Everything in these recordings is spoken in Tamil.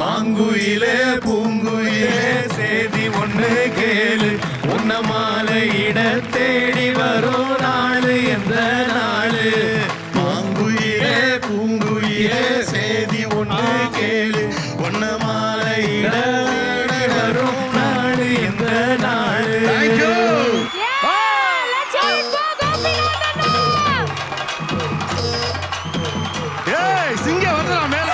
மாங்குயிலே பூங்குயிலே செய்தி ஒண்ணு கேளு, உன்ன மாலையிட தேடி வரும் நாளு எந்த நாளு. மாங்குயிலே பூங்குயிலே செய்தி ஒண்ணு கேளு, உன்ன மாலையிட தேடி வரும் நாளு எந்த நாளு. சிங்க வரலாம் மேல.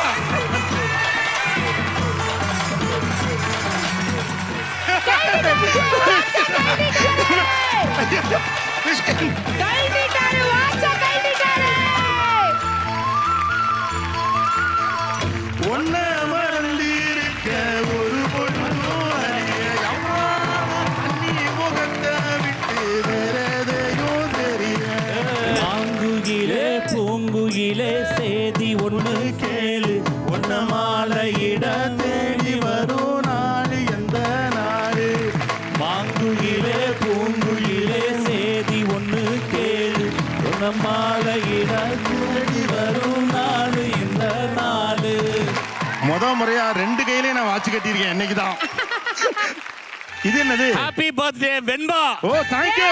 ஒன்ன மறந்திருக்க ஒரு பொழுதும் அறிய, அண்ணி முகத்தை விட்டு வேறதையும் தெரிய. மாங்குயிலே பூங்குயிலே சேதி ஒண்ணு கேளு, ஒன்ன மாலையிட தேடி வரும் நாடு எந்த நாடு. மாங்குயிலே பூங்குயிலே சேதி ஒண்ணு கேளு, உன்ன மாலையிட தேடி வரும் நாடு எந்த நாடு. முறையா 2 கையிலயும் நான் வாட்ச் கட்டியிருக்கேன் இன்னைக்குதான். இது என்னது? Happy birthday Venba. ஓ தேங்க்யூ,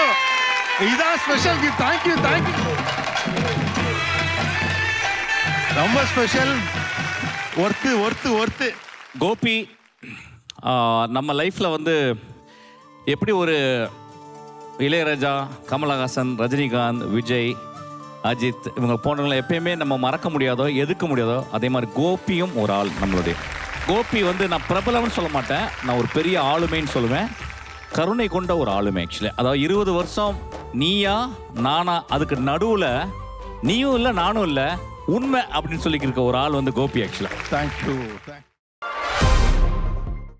இதான் ஸ்பெஷல் கிஃப்ட். தேங்க்யூ தேங்க்யூ, ரொம்ப special. Worth worth worth. Gopi, நம்ம லைஃப்பில் வந்து எப்படி ஒரு இளையராஜா, கமலஹாசன், ரஜினிகாந்த், விஜய், அஜித் இவங்க போன்றவங்களை எப்பயுமே நம்ம மறக்க முடியாதோ எதுக்க முடியாதோ, அதே மாதிரி கோபியும் ஒரு ஆள் நம்மளுடைய. கோபி வந்து நான் பிரபலம்னு சொல்ல மாட்டேன், நான் ஒரு பெரிய ஆளுமைன்னு சொல்லுவேன். கருணை கொண்ட ஒரு ஆளுமை ஆக்சுவலி. அதாவது 20 வருஷம் நீயா நானா, அதுக்கு நடுவில் நீயும் இல்லை நானும் இல்லை, உண்மை அப்படின்னு சொல்லிக்கிருக்க ஒரு ஆள் வந்து கோபி ஆக்சுவலாக. தேங்க்யூ.